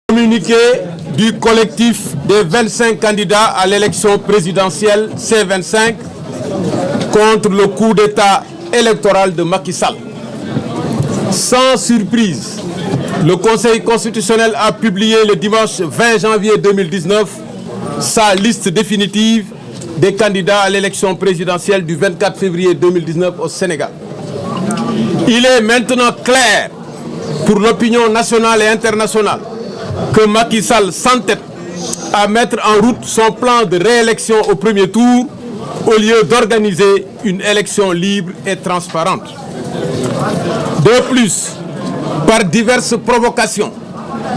Communiqué du collectif des 25 candidats à l'élection présidentielle C25 contre le coup d'État électoral de Macky Sall. Sans surprise, le Conseil constitutionnel a publié le dimanche 20 janvier 2019 sa liste définitive des candidats à l'élection présidentielle du 24 février 2019 au Sénégal. Il est maintenant clair pour l'opinion nationale et internationale que Macky Sall s'entête à mettre en route son plan de réélection au premier tour au lieu d'organiser une élection libre et transparente. De plus, par diverses provocations,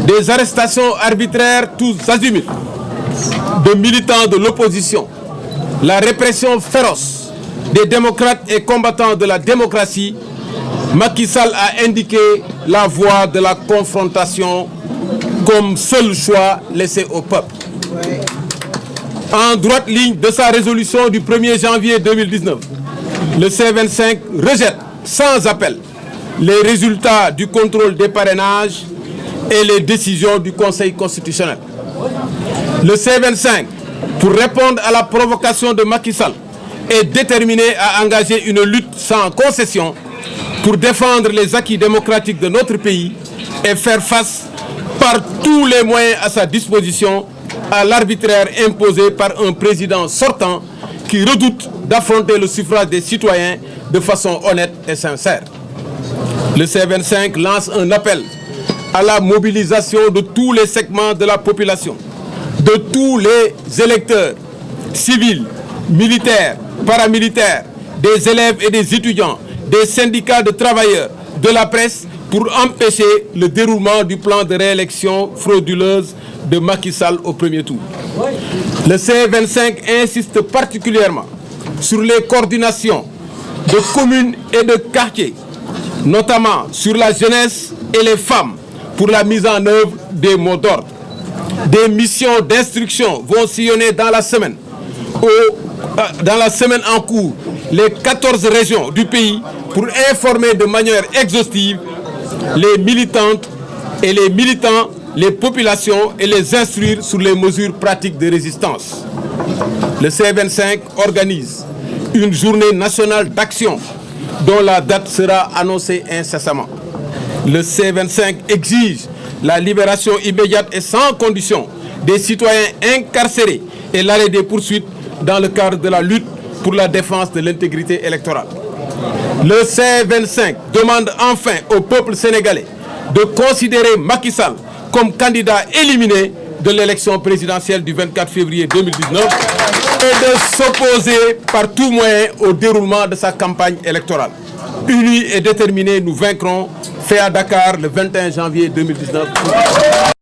des arrestations arbitraires tous azimuts de militants de l'opposition, la répression féroce des démocrates et combattants de la démocratie, Macky Sall a indiqué la voie de la confrontation comme seul choix laissé au peuple. En droite ligne de sa résolution du 1er janvier 2019, le C25 rejette sans appel les résultats du contrôle des parrainages et les décisions du Conseil constitutionnel. Le C25, pour répondre à la provocation de Macky Sall, est déterminé à engager une lutte sans concession pour défendre les acquis démocratiques de notre pays et faire face par tous les moyens à sa disposition à l'arbitraire imposé par un président sortant qui redoute d'affronter le suffrage des citoyens de façon honnête et sincère. Le C25 lance un appel à la mobilisation de tous les segments de la population, de tous les électeurs, civils, militaires, paramilitaires, des élèves et des étudiants, des syndicats de travailleurs, de la presse, pour empêcher le déroulement du plan de réélection frauduleuse de Macky Sall au premier tour. Le C25 insiste particulièrement sur les coordinations de communes et de quartiers, notamment sur la jeunesse et les femmes pour la mise en œuvre des mots d'ordre. Des missions d'instruction vont sillonner dans la semaine en cours les 14 régions du pays pour informer de manière exhaustive les militantes et les militants, les populations et les instruire sur les mesures pratiques de résistance. Le C25 organise une journée nationale d'action dont la date sera annoncée incessamment. Le C25 exige la libération immédiate et sans condition des citoyens incarcérés et l'arrêt des poursuites dans le cadre de la lutte pour la défense de l'intégrité électorale. Le C25 demande enfin au peuple sénégalais de considérer Macky Sall comme candidat éliminé de l'élection présidentielle du 24 février 2019 et de s'opposer par tout moyen au déroulement de sa campagne électorale. Unis et déterminés, nous vaincrons. Fait à Dakar le 21 janvier 2019.